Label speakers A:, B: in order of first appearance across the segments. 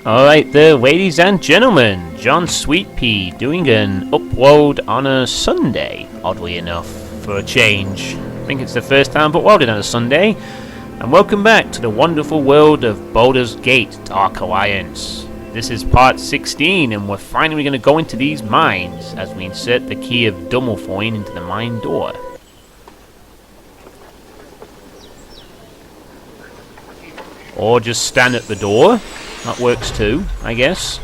A: Alright there, ladies and gentlemen, John Suitepee doing an upload on a Sunday, oddly enough, for a change. I think it's the first time I've uploaded on a Sunday. And welcome back to the wonderful world of Baldur's Gate Dark Alliance. This is part 16 and we're finally going to go into these mines as we insert the key of Dumblefoyne into the mine door. Or just stand at the door. That works too, I guess.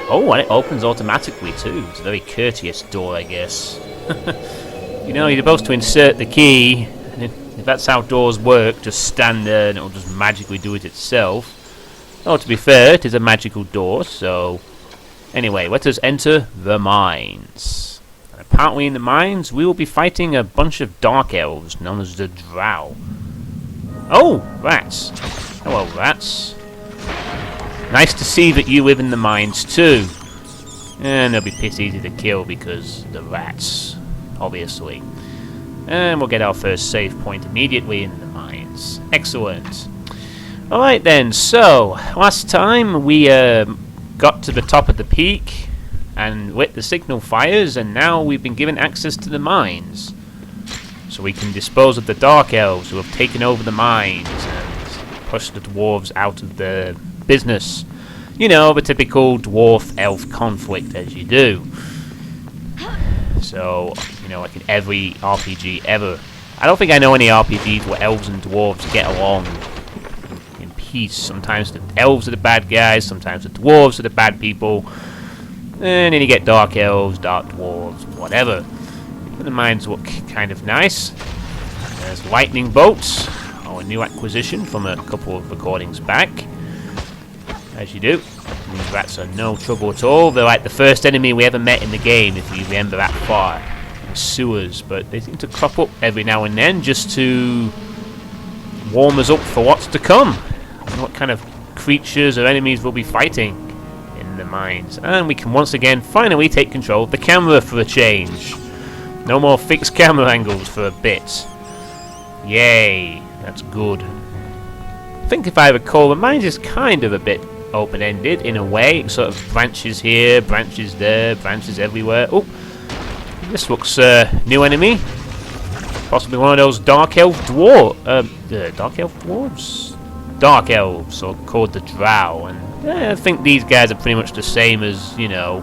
A: Oh, and it opens automatically too. It's a very courteous door, I guess. You know, you're supposed to insert the key, and if that's how doors work, just stand there and it'll just magically do it itself. Oh, to be fair, it is a magical door, so... Anyway, let us enter the mines. And apparently in the mines, we will be fighting a bunch of dark elves known as the Drow. Oh, rats. Hello, rats. Nice to see that you live in the mines too. And they'll be piss easy to kill because the rats, obviously. And we'll get our first save point immediately in the mines. Excellent. Alright then, so, last time we got to the top of the peak and lit the signal fires, and now we've been given access to the mines. So we can dispose of the Dark Elves who have taken over the mines and push the dwarves out of the business. You know, the typical dwarf-elf conflict as you do. So, you know, like in every RPG ever. I don't think I know any RPGs where elves and dwarves get along in peace. Sometimes the elves are the bad guys, sometimes the dwarves are the bad people. And then you get dark elves, dark dwarves, whatever. But the mines look kind of nice. There's lightning bolts, a new acquisition from a couple of recordings back. As you do. These rats are no trouble at all. They're like the first enemy we ever met in the game, if you remember that far. In the sewers, but they seem to crop up every now and then just to warm us up for what's to come. And what kind of creatures or enemies we'll be fighting in the mines. And we can once again finally take control of the camera for a change. No more fixed camera angles for a bit. Yay, that's good. I think if I recall, the mines is kind of a bit open-ended in a way. It sort of branches here, branches there, branches everywhere. Oh, this looks new enemy. Possibly one of those dark elf dark elf dwarves? Dark elves, or called the Drow. And I think these guys are pretty much the same as, you know,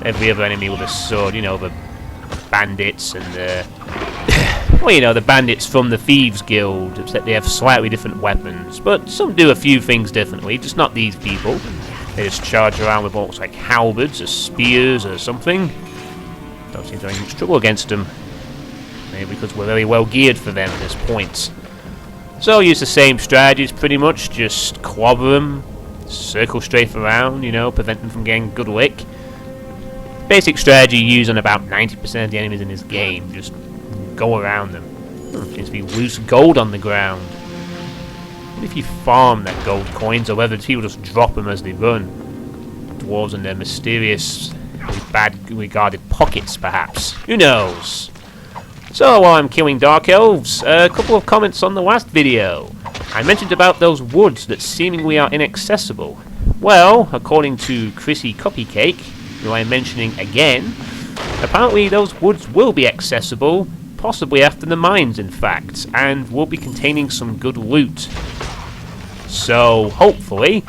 A: every other enemy with a sword. You know, the bandits and the well, you know, the bandits from the Thieves Guild, except they have slightly different weapons, but some do a few things differently, just not these people. They just charge around with what looks like halberds or spears or something. Don't seem to have much trouble against them, maybe because we're very well geared for them at this point. So use the same strategies pretty much, just clobber them, circle strafe around, you know, prevent them from getting good lick. Basic strategy used on about 90% of the enemies in this game. Just go around them. Seems to be loose gold on the ground. What if you farm that gold coins, or whether people just drop them as they run? Dwarves and their mysterious, bad regarded pockets, perhaps. Who knows? So while I'm killing dark elves, a couple of comments on the last video. I mentioned about those woods that seemingly are inaccessible. Well, according to Chrissy Cupcake, who I'm mentioning again, apparently those woods will be accessible, possibly after the mines in fact, and will be containing some good loot. So, hopefully,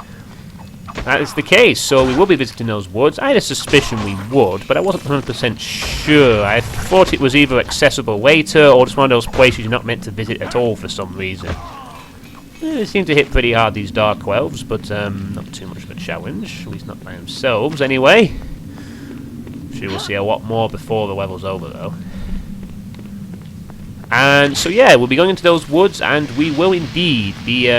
A: that is the case. So we will be visiting those woods. I had a suspicion we would, but I wasn't 100% sure. I thought it was either accessible later, or just one of those places you're not meant to visit at all for some reason. They seem to hit pretty hard, these dark elves, but not too much of a challenge, at least not by themselves anyway. Sure, we'll see a lot more before the level's over though. And so yeah, we'll be going into those woods, and we will indeed be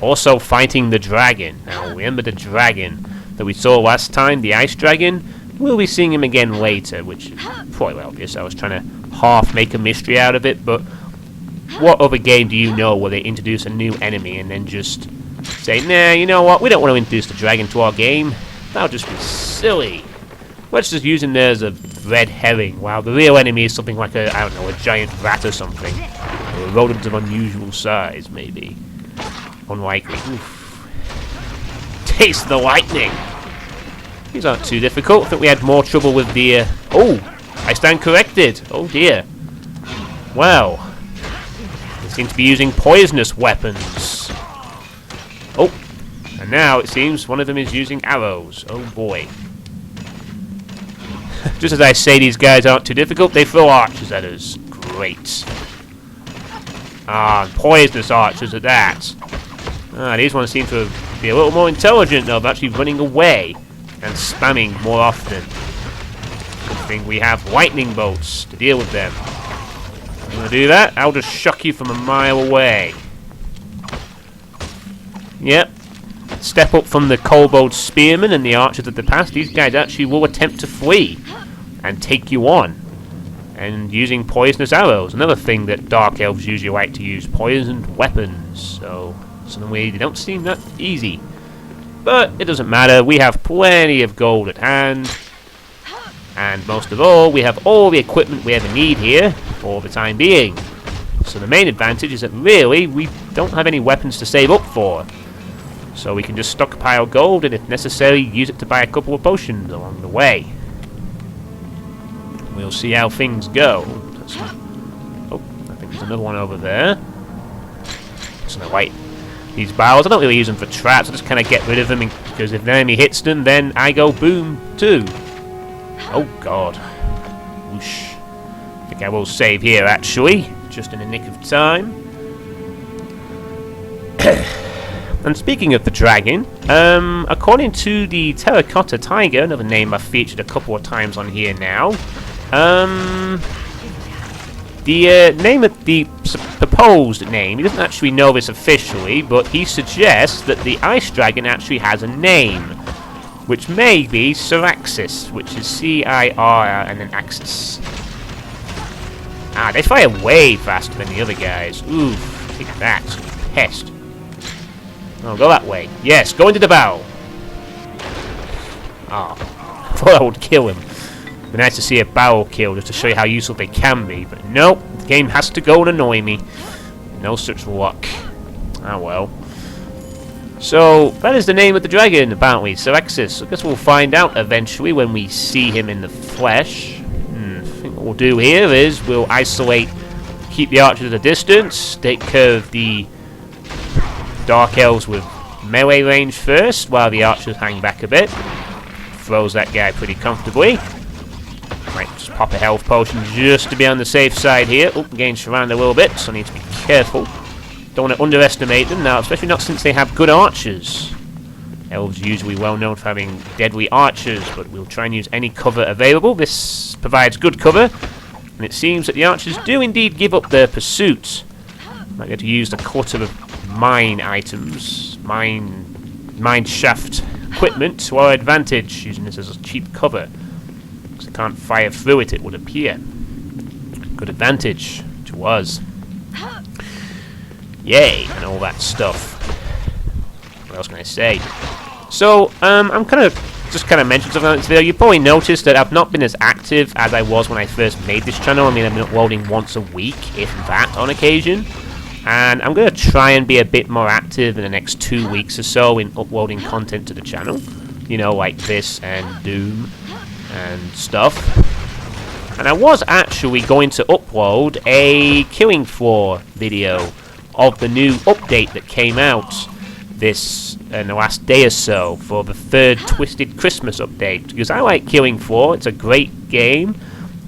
A: also fighting the dragon. Now remember the dragon that we saw last time, the ice dragon? We'll be seeing him again later, which is probably obvious. I was trying to half make a mystery out of it, but what other game do you know where they introduce a new enemy and then just say, nah, you know what, we don't want to introduce the dragon to our game. That'll just be silly. Let's just use him there as a red herring, while the real enemy is something like a, I don't know, a giant rat or something. Or a rodent of unusual size, maybe. Unlikely. Oof. Taste the lightning! These aren't too difficult. I think we had more trouble with the... Oh! I stand corrected! Oh dear. Well. They seem to be using poisonous weapons. Oh! And now it seems one of them is using arrows. Oh boy. Just as I say these guys aren't too difficult, they throw archers at us. Great. Ah, poisonous archers at that. Ah, these ones seem to be a little more intelligent though, of actually running away and spamming more often. Good thing we have lightning bolts to deal with them. You wanna do that? I'll just shock you from a mile away. Yep. Step up from the kobold spearmen and the archers of the past. These guys actually will attempt to flee and take you on. And using poisonous arrows. Another thing that dark elves usually like to use. Poisoned weapons. So, something they don't seem that easy. But it doesn't matter. We have plenty of gold at hand. And most of all, we have all the equipment we ever need here for the time being. So the main advantage is that really we don't have any weapons to save up for. So we can just stockpile gold and if necessary use it to buy a couple of potions along the way. We'll see how things go. Oh, I think there's another one over there. So no, wait. These barrels, I don't really use them for traps, I just kind of get rid of them because if the enemy hits them, then I go boom too. Oh god. Whoosh. I think I will save here actually, just in the nick of time. And speaking of the dragon, according to the Terracotta Tiger, another name I've featured a couple of times on here now, the name of the proposed name, he doesn't actually know this officially, but he suggests that the ice dragon actually has a name, which may be Syraxis, which is C-I-R and then Axis. Ah, they fire way faster than the other guys. Oof, take that, pest. Oh, go that way. Yes, go into the barrel. Ah, I thought I would kill him. It'd be nice to see a barrel kill just to show you how useful they can be, but nope, the game has to go and annoy me. No such luck. Ah well. So, that is the name of the dragon, apparently, Syraxis. I guess we'll find out eventually when we see him in the flesh. I think what we'll do here is we'll isolate, keep the archers at a distance, take care of the dark elves with melee range first, while the archers hang back a bit. Throws that guy pretty comfortably. Might just pop a health potion just to be on the safe side here. Oh, getting surrounded a little bit, so I need to be careful. Don't want to underestimate them now, especially not since they have good archers. Elves are usually well known for having deadly archers, but we'll try and use any cover available. This provides good cover, and it seems that the archers do indeed give up their pursuit. Might get to use the clutter of mine items, mine shaft equipment to our advantage, using this as a cheap cover. Because I can't fire through it, it would appear. Good advantage to us. Yay, and all that stuff. What else can I say? So, I'm kind of mentioning something on this video. You probably noticed that I've not been as active as I was when I first made this channel. I mean, I've been uploading once a week, if that, on occasion. And I'm going to try and be a bit more active in the next 2 weeks or so in uploading content to the channel. You know, like this and Doom and stuff. And I was actually going to upload a Killing Floor video of the new update that came out this in the last day or so for the third Twisted Christmas update, because I like Killing Floor. It's a great game,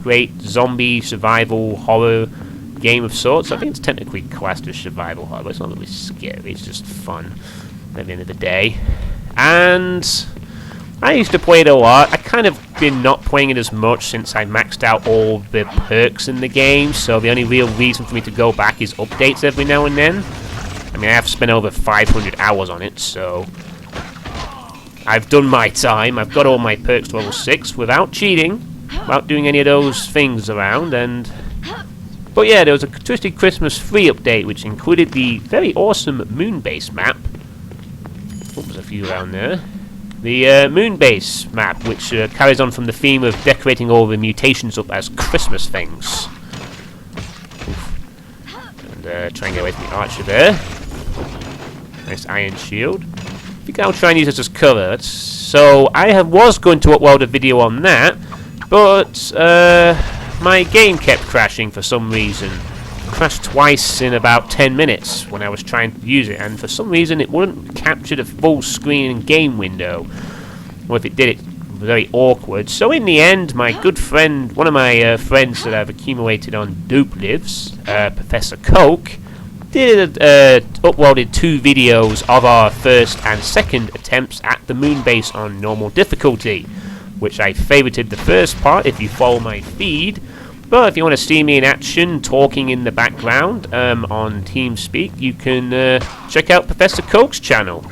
A: great zombie survival horror game of sorts. I think it's technically classed as survival horror, but it's not really scary, it's just fun at the end of the day. And I used to play it a lot. I kind of been not playing it as much since I maxed out all the perks in the game, so the only real reason for me to go back is updates every now and then. I mean, I have spent over 500 hours on it, so I've done my time. I've got all my perks to level 6 without cheating, without doing any of those things around, and... But yeah, there was a Twisted Christmas free update, which included the very awesome Moonbase map. Oh, there's a few around there. The Moonbase map, which carries on from the theme of decorating all the mutations up as Christmas things. Oof. And try and get away from the archer there. Nice iron shield. I think I'll try and use this as cover. So I was going to upload a video on that, but my game kept crashing for some reason. It crashed twice in about 10 minutes when I was trying to use it, and for some reason it wouldn't capture the full screen game window. Or if it did, it was very awkward. So in the end, my good friend, one of my friends that I've accumulated on Dupe Lives, Professor Coke, uploaded 2 videos of our first and second attempts at the moon base on normal difficulty, which I favorited the first part if you follow my feed. But if you want to see me in action talking in the background on TeamSpeak, you can check out Professor Coke's channel.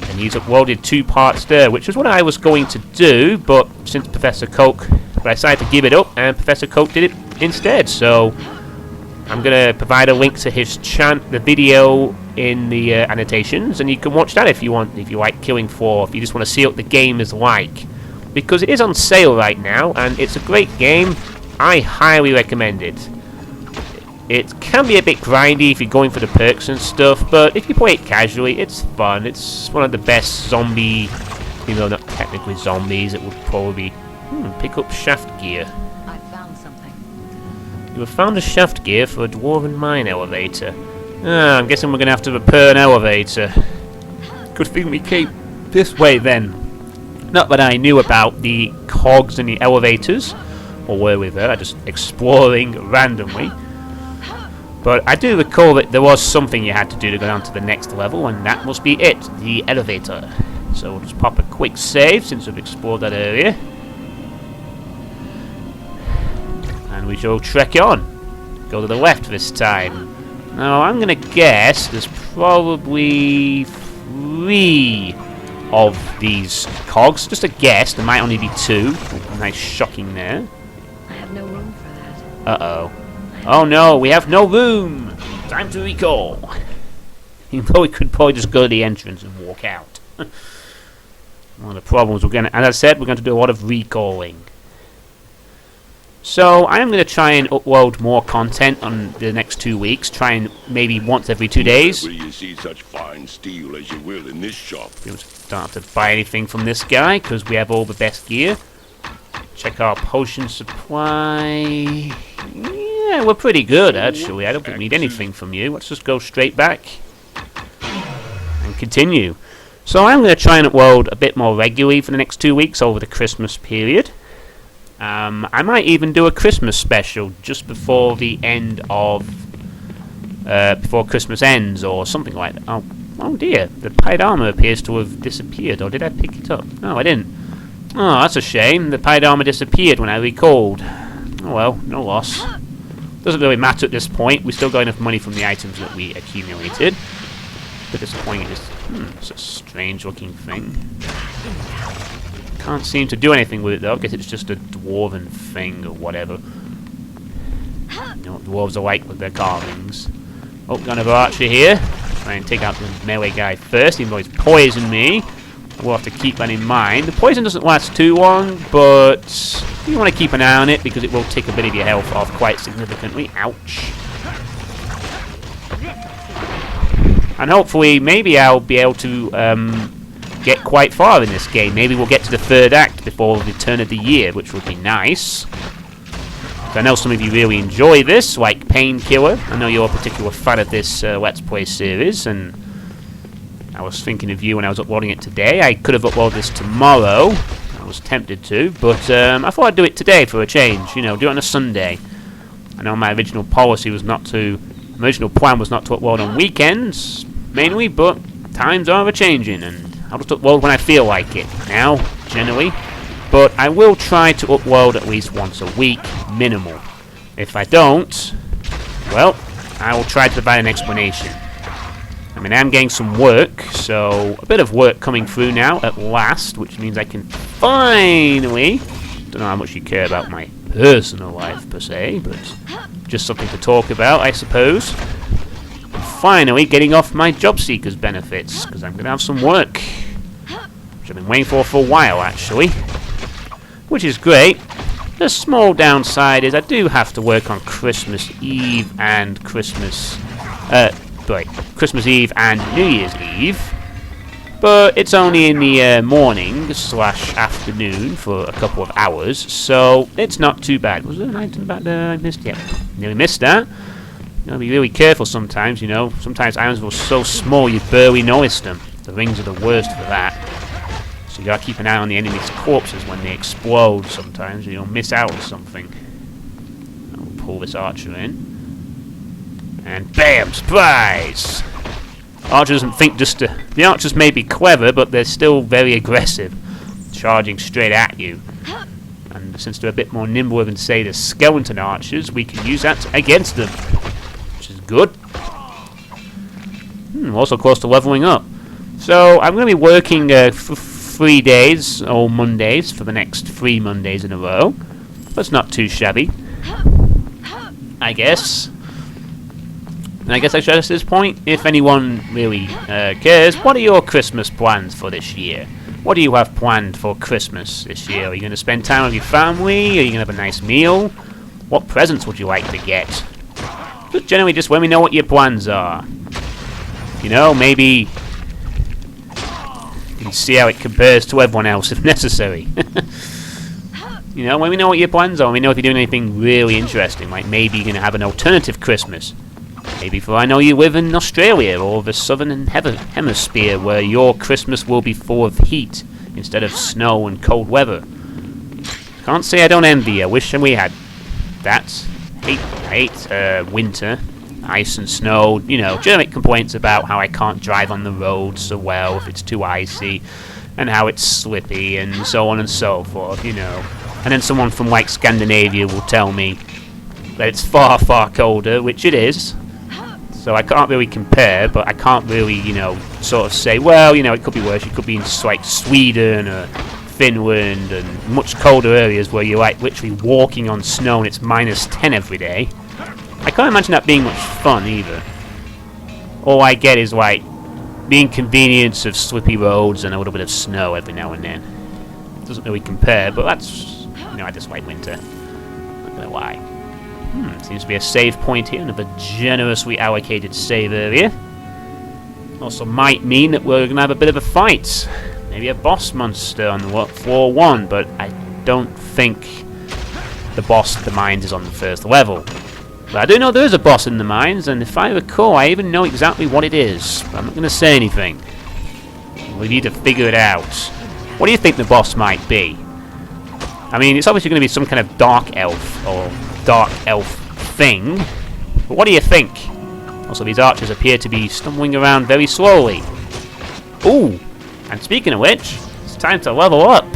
A: And he's uploaded 2 parts there, which is what I was going to do, but since Professor Coke, I decided to give it up, and Professor Coke did it instead. So I'm going to provide a link to his the video in the annotations, and you can watch that if you want, if you like Killing Floor, if you just want to see what the game is like. Because it is on sale right now, and it's a great game. I highly recommend it. It can be a bit grindy if you're going for the perks and stuff, but if you play it casually, it's fun. It's one of the best zombie, even though not technically zombies, it would probably pick up shaft gear.
B: I found something.
A: You have found a shaft gear for a dwarven mine elevator. I'm guessing we're going to have to repair an elevator. Good thing we came this way then. Not that I knew about the cogs and the elevators, or were we there, just exploring randomly. But I do recall that there was something you had to do to go down to the next level, and that must be it, the elevator. So we'll just pop a quick save since we've explored that area. And we shall trek on. Go to the left this time. Now I'm going to guess there's probably 3 of these cogs. Just a guess, there might only be 2. Nice shocking there.
B: I have no room for that.
A: Uh-oh. Oh no, we have no room! Time to recall. You probably could just go to the entrance and walk out. One of the problems we're gonna, as I said, we're going to do a lot of recalling. So I am going to try and upload more content on the next 2 weeks. Try and maybe once every 2 days.
C: Will you see such fine steel as you will in this shop?
A: We don't have to buy anything from this guy because we have all the best gear. Check our potion supply. Yeah, we're pretty good actually. I don't think we need anything from you. Let's just go straight back and continue. So I'm going to try and upload a bit more regularly for the next 2 weeks over the Christmas period. I might even do a Christmas special just before the end of before Christmas ends or something like that. Oh dear, the pied armor appears to have disappeared. Or did I pick it up? No, I didn't. Oh, that's a shame. The pied armor disappeared when I recalled. Oh well, no loss. Doesn't really matter at this point. We still got enough money from the items that we accumulated. But disappointing is it's a strange looking thing. Can't seem to do anything with it though. I guess it's just a dwarven thing or whatever. You know what dwarves are like with their carvings. Oh, got another archer here. Try and take out the melee guy first, even though he's poisoned me. We'll have to keep that in mind. The poison doesn't last too long, but you want to keep an eye on it because it will take a bit of your health off quite significantly. Ouch. And hopefully, maybe I'll be able to get quite far in this game. Maybe we'll get to the 3rd act before the turn of the year, which would be nice. I know some of you really enjoy this, like Painkiller. I know you're a particular fan of this Let's Play series, and I was thinking of you when I was uploading it today. I could have uploaded this tomorrow. I was tempted to, but I thought I'd do it today for a change. You know, do it on a Sunday. I know my original policy was not to... My original plan was not to upload on weekends, mainly, but times are a-changing, and I'll just upload when I feel like it now, generally. But I will try to upload at least once a week, minimal. If I don't, well, I will try to provide an explanation. I mean, I'm getting some work, so a bit of work coming through now at last, which means I can finally... Don't know how much you care about my personal life per se, but just something to talk about, I suppose. And finally, getting off my job seekers benefits, because I'm going to have some work, which I've been waiting for a while, actually, which is great. The small downside is I do have to work on Christmas Eve and Christmas, celebrate Christmas Eve and New Year's Eve. But it's only in the morning / afternoon for a couple of hours, so it's not too bad. Was there an item back there I missed? Yeah, nearly missed that. You gotta be really careful sometimes, you know. Sometimes items were so small you barely noticed them. The rings are the worst for that. So you gotta keep an eye on the enemy's corpses when they explode sometimes, or you'll miss out on something. I'll pull this archer in. And BAM! Surprise! Archer doesn't think just to... The archers may be clever, but they're still very aggressive, charging straight at you. And since they're a bit more nimble than, say, the skeleton archers, we can use that against them, which is good. Also close to leveling up. So I'm going to be working for 3 days, or Mondays, for the next 3 Mondays in a row. That's not too shabby, I guess. And I guess I should ask at this point, if anyone really cares, what are your Christmas plans for this year? What do you have planned for Christmas this year? Are you going to spend time with your family? Are you going to have a nice meal? What presents would you like to get? Just generally just let me know what your plans are. You know, maybe you can see how it compares to everyone else if necessary. You know, let me know what your plans are. Let me know if you're doing anything really interesting. Like maybe you're going to have an alternative Christmas. Maybe for I know you live in Australia or the southern hemisphere where your Christmas will be full of heat instead of snow and cold weather. Can't say I don't envy you. I wish we had that. I hate winter, ice and snow. You know, generate complaints about how I can't drive on the road so well if it's too icy, and how it's slippy and so on and so forth, you know. And then someone from like Scandinavia will tell me that it's far, far colder, which it is. So I can't really compare, but I can't really, you know, sort of say, well, you know, it could be worse. It could be in like Sweden or Finland and much colder areas where you're like literally walking on snow and it's -10 every day. I can't imagine that being much fun either. All I get is like the inconvenience of slippy roads and a little bit of snow every now and then. It doesn't really compare, but that's, you know, I just like winter. Not gonna lie. Seems to be a save point here, another generously allocated save area. Also might mean that we're going to have a bit of a fight. Maybe a boss monster on floor 1, but I don't think the boss of the mines is on the first level. But I do know there is a boss in the mines, and if I recall, I even know exactly what it is. But I'm not going to say anything. We need to figure it out. What do you think the boss might be? I mean, it's obviously going to be some kind of dark elf, or dark elf thing, but what do you think? Also, these archers appear to be stumbling around very slowly. Ooh, and speaking of which, it's time to level up.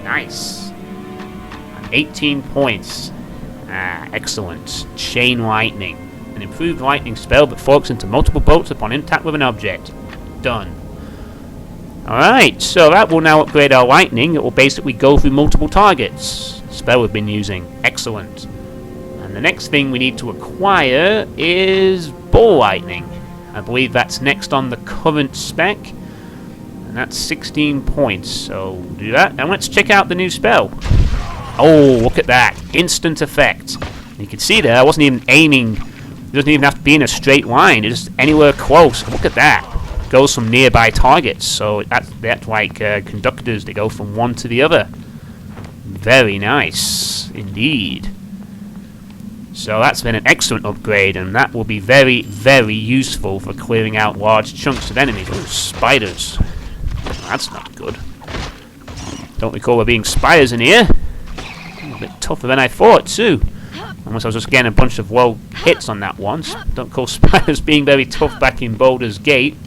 A: Nice. 18 points. Excellent. Chain lightning. An improved lightning spell that forks into multiple bolts upon impact with an object. Done. Alright, so that will now upgrade our lightning. It will basically go through multiple targets. Spell we've been using. Excellent. And the next thing we need to acquire is ball lightning. I believe that's next on the current spec. And that's 16 points. So do that. And let's check out the new spell. Oh, look at that. Instant effect. You can see there, I wasn't even aiming. It doesn't even have to be in a straight line. It's just anywhere close. Look at that. It goes from nearby targets. So that's like conductors. They go from one to the other. Very nice indeed. So that's been an excellent upgrade, and that will be very, very useful for clearing out large chunks of enemies. Oh, spiders. That's not good. Don't recall there being spiders in here. A bit tougher than I thought, too. Unless I was just getting a bunch of low hits on that once. Don't recall spiders being very tough back in Baldur's Gate.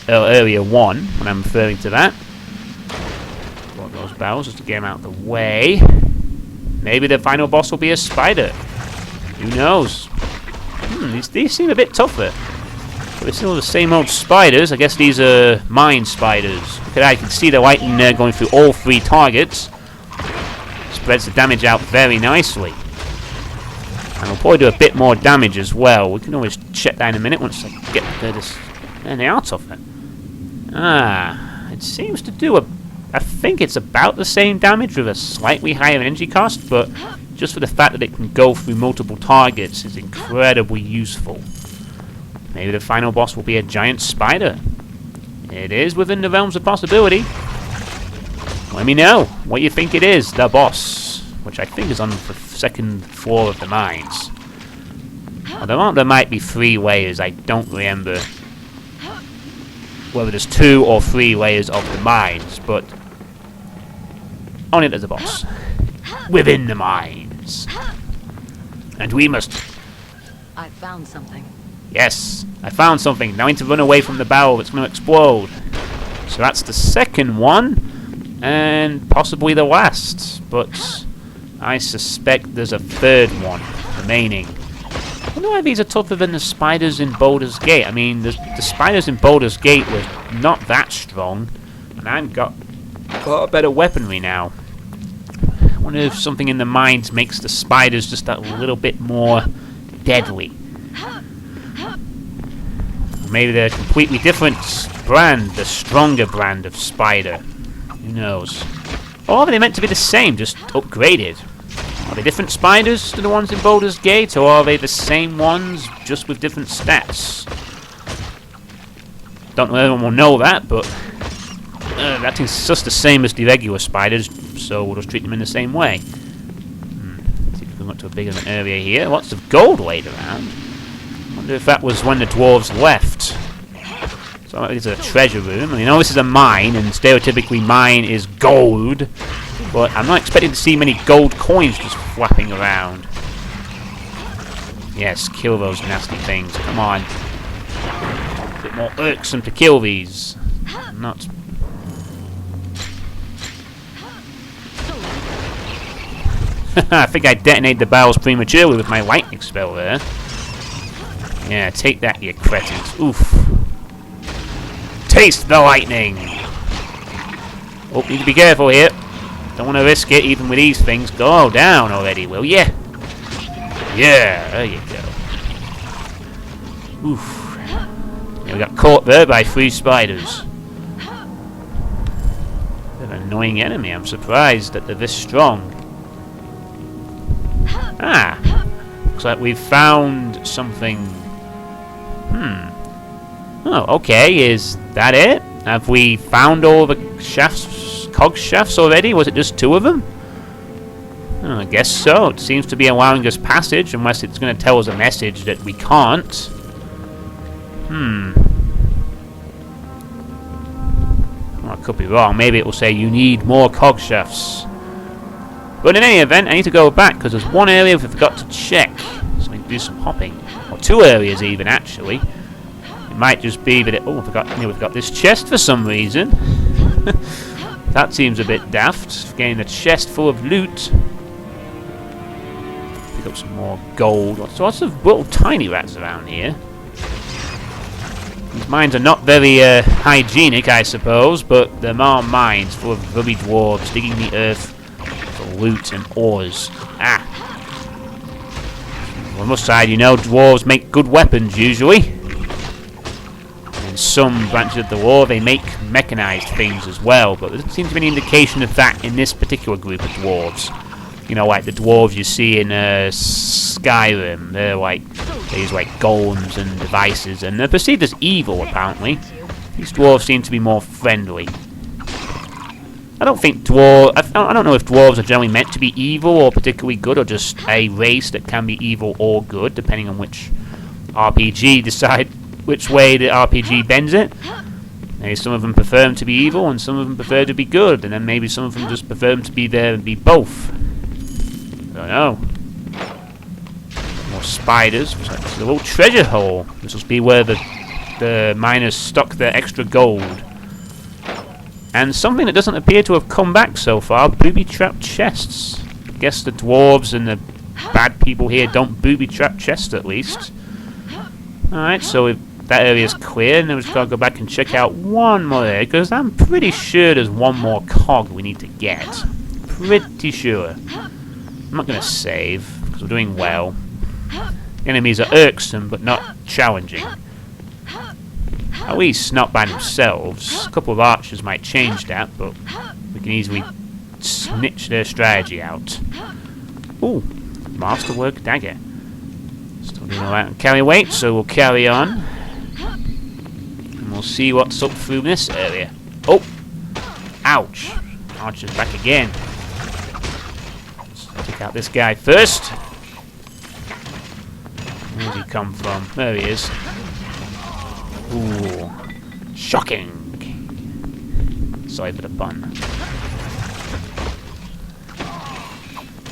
A: Area 1, when I'm referring to that. Got those barrels just to get them out of the way. Maybe the final boss will be a spider. Who knows? These seem a bit tougher. But they're still the same old spiders. I guess these are mine spiders. Look at that, you can see the lightning there going through all 3 targets. Spreads the damage out very nicely. And we'll probably do a bit more damage as well. We can always check that in a minute once I get this. And they are tougher. It seems to do I think it's about the same damage with a slightly higher energy cost, but just for the fact that it can go through multiple targets is incredibly useful. Maybe the final boss will be a giant spider. It is within the realms of possibility. Let me know what you think it is, the boss, which I think is on the second floor of the mines. Well, there might be 3 layers, I don't remember whether there's 2 or 3 layers of the mines, but on it there's a boss. Within the mines. And we must...
B: I found something.
A: Yes, I found something. Now I need to run away from the barrel that's going to explode. So that's the second one, and possibly the last, but I suspect there's a third one remaining. I wonder why these are tougher than the spiders in Baldur's Gate. I mean, the spiders in Baldur's Gate were not that strong, and I've got a lot better weaponry now. I wonder if something in the mines makes the spiders just that little bit more deadly. Maybe they're a completely different brand, the stronger brand of spider. Who knows? Or are they meant to be the same, just upgraded? Are they different spiders to the ones in Baldur's Gate, or are they the same ones, just with different stats? Don't know if everyone will know that, but that is just the same as the regular spiders, so we'll just treat them in the same way. See if we can go to a bigger area here. Lots of gold laid around. Wonder if that was when the dwarves left. So it's a treasure room. I know this is a mine, and stereotypically mine is gold, but I'm not expecting to see many gold coins just flapping around. Yes, kill those nasty things. Come on. A bit more irksome to kill these. Not... I think I detonated the barrels prematurely with my lightning spell there. Yeah, take that, you cretins. Oof. Taste the lightning! Oh, need to be careful here. Don't want to risk it, even with these things. Go down already, will ya? Yeah, there you go. Oof. Yeah, we got caught there by 3 spiders. Bit of an annoying enemy. I'm surprised that they're this strong. Ah! Looks like we've found something. Oh, okay. Is that it? Have we found all the shafts, cog shafts already? Was it just 2 of them? Oh, I guess so. It seems to be allowing us passage, unless it's going to tell us a message that we can't. Well, I could be wrong. Maybe it will say you need more cog shafts. But in any event, I need to go back because there's one area we forgot to check. So I need to do some hopping. Or 2 areas even, actually. It might just be that it... Oh, we've got this chest for some reason. That seems a bit daft. Getting a chest full of loot. Pick up some more gold. Lots of little tiny rats around here. These mines are not very hygienic, I suppose, but there are mines full of rubby dwarves digging the earth for loot and ores. Ah! Well, I must say, you know, dwarves make good weapons usually. In some branches of the lore, they make mechanized things as well, but there doesn't seem to be any indication of that in this particular group of dwarves. You know, like the dwarves you see in Skyrim. They're like these like golems and devices, and they're perceived as evil apparently. These dwarves seem to be more friendly. I don't know if dwarves are generally meant to be evil or particularly good, or just a race that can be evil or good, depending on which RPG decide which way the RPG bends it. Maybe some of them prefer them to be evil, and some of them prefer to be good, and then maybe some of them just prefer them to be there and be both. I don't know. More spiders. Looks like this is a little treasure hole. This must be where the miners stock their extra gold. And something that doesn't appear to have come back so far, booby-trapped chests. I guess the dwarves and the bad people here don't booby-trap chests, at least. Alright, so that area's clear, and then we've just got to go back and check out one more area, because I'm pretty sure there's one more cog we need to get. Pretty sure. I'm not going to save, because we're doing well. Enemies are irksome, but not challenging. At least not by themselves. A couple of archers might change that, but we can easily snitch their strategy out. Ooh, masterwork dagger. Still doing alright on carry weight, so we'll carry on. we'll see what's up through this area. Oh! Ouch! Archer's back again. Let's take out this guy first. Where's he come from? There he is. Ooh. Shocking! Sorry for the pun.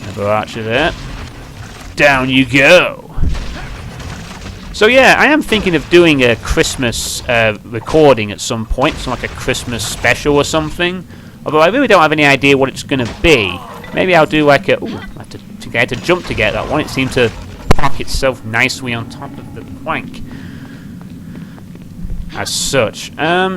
A: Another archer there. Down you go! So yeah, I am thinking of doing a Christmas recording at some point, something like a Christmas special or something. Although I really don't have any idea what it's going to be. Maybe I'll do like a... Ooh, I had to jump to get that one. It seemed to pack itself nicely on top of the plank. As such.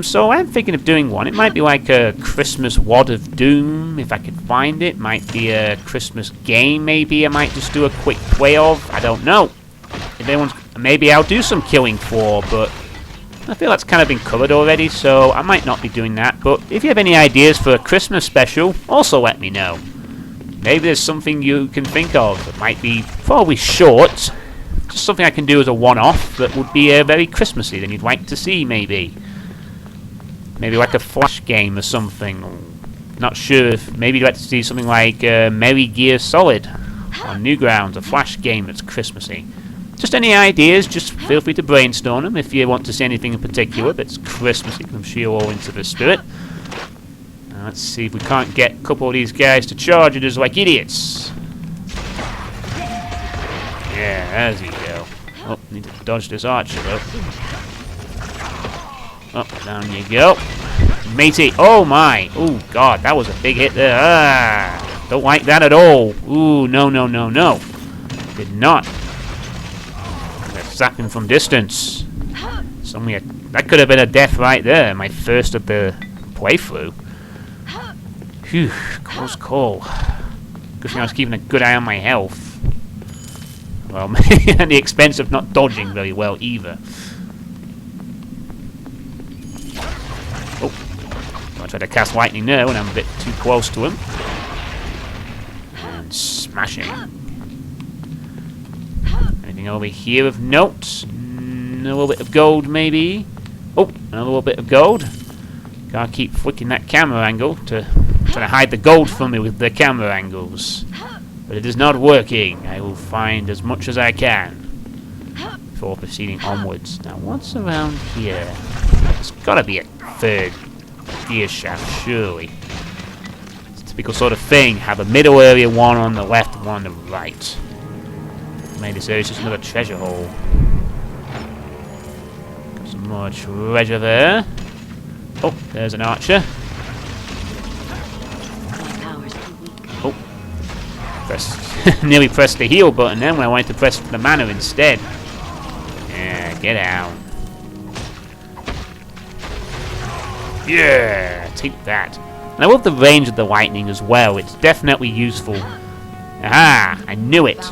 A: So I'm thinking of doing one. It might be like a Christmas Wad of Doom, if I could find it. Might be a Christmas game, maybe I might just do a quick play of. I don't know. If anyone's... Maybe I'll do some killing for, but I feel that's kind of been covered already, so I might not be doing that. But if you have any ideas for a Christmas special, also let me know. Maybe there's something you can think of that might be probably short, just something I can do as a one-off that would be very Christmassy that you'd like to see, maybe. Maybe like a Flash game or something. Not sure if maybe you'd like to see something like Merry Gear Solid on Newgrounds, a Flash game that's Christmassy. Just any ideas, just feel free to brainstorm them if you want to see anything in particular that's Christmassy. I'm sure you're all into the spirit. Let's see if we can't get a couple of these guys to charge at us like idiots. Yeah, there you go. Oh, need to dodge this archer though. Oh, down you go. Matey, oh my! Oh god, that was a big hit there. Ah, don't like that at all. Ooh, no, no, no, no. Did not. Zap him from distance. That could have been a death right there. My first of the playthrough. Phew, close call. Good thing I was keeping a good eye on my health. Well, at the expense of not dodging very well either. Oh, I tried to cast lightning there when I'm a bit too close to him. And smashing. Anything over here of note? A little bit of gold, maybe. Oh, another little bit of gold. Gotta keep flicking that camera angle to try to hide the gold from me with the camera angles. But it is not working. I will find as much as I can before proceeding onwards. Now, what's around here? There's gotta be a third gear shaft, surely. It's a typical sort of thing. Have a middle area, one on the left, one on the right. Maybe this area's just another treasure hole. Got some more treasure there. Oh, there's an archer. Oh. Nearly pressed the heal button then when I wanted to press the mana instead. Yeah, get out. Yeah, take that. And I love the range of the lightning as well. It's definitely useful. Aha! I knew it.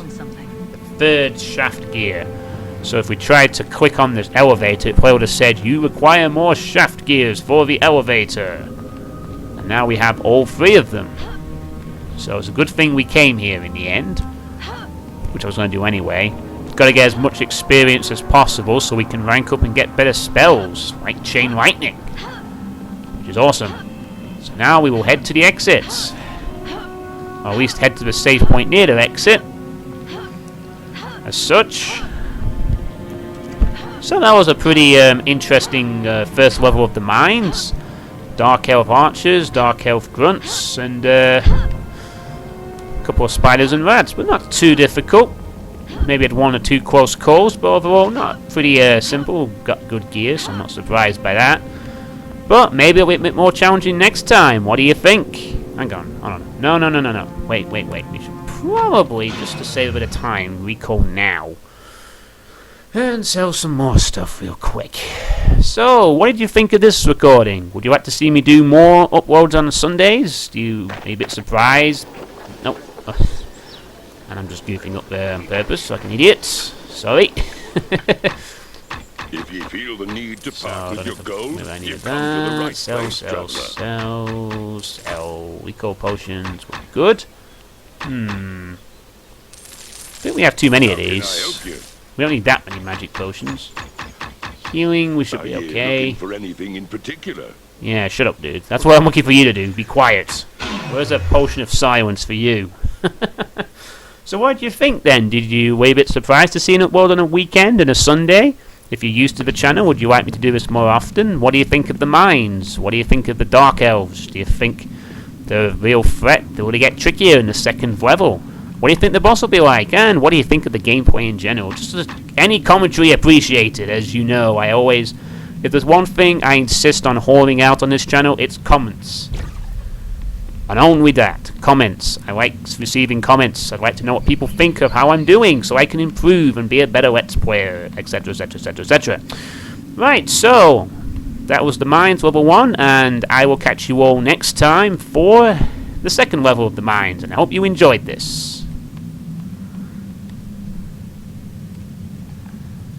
A: Third shaft gear. So if we tried to click on this elevator, it would have said, you require more shaft gears for the elevator. And now we have all three of them. So it's a good thing we came here in the end. Which I was going to do anyway. We've got to get as much experience as possible so we can rank up and get better spells, like Chain Lightning. Which is awesome. So now we will head to the exits. Or at least head to the safe point near the exit. As such. So that was a pretty interesting first level of the mines. Dark Elf Archers, Dark Elf Grunts, and a couple of spiders and rats, but not too difficult. Maybe had one or two close calls, but overall not pretty simple. Got good gear, so I'm not surprised by that. But maybe it'll be a bit more challenging next time. What do you think? Hang on, hold on. No. Wait. We should probably, just to save a bit of time, recall now. And sell some more stuff real quick. So, what did you think of this recording? Would you like to see me do more uploads on Sundays? Are you a bit surprised? Nope. And I'm just goofing up there on purpose like an idiot. Sorry.
C: If you feel the need to part with your gold,
A: I need
C: you've come to the right
A: sell.
C: place,
A: Sell. Recall potions. We're good. I think we have too many of
C: How can I
A: these.
C: help you?
A: We don't need that many magic potions. Healing, we should
C: Are
A: be
C: you
A: okay.
C: looking for anything in particular?
A: Yeah, shut up, dude. That's what I'm looking for you to do. Be quiet. Where's a potion of silence for you? So what do you think then? Were you a bit surprised to see an upload on a weekend and a Sunday? If you're used to the channel, would you like me to do this more often? What do you think of the mines? What do you think of the dark elves? Do you think they're a real threat? Will they get trickier in the second level? What do you think the boss will be like? And what do you think of the gameplay in general? Just any commentary appreciated. As you know, if there's one thing I insist on holding out on this channel, it's comments. And only that. Comments. I like receiving comments. I'd like to know what people think of how I'm doing so I can improve and be a better Let's Player, etc, etc, etc, etc. Right, so that was the mines level 1, and I will catch you all next time for the second level of the mines, and I hope you enjoyed this.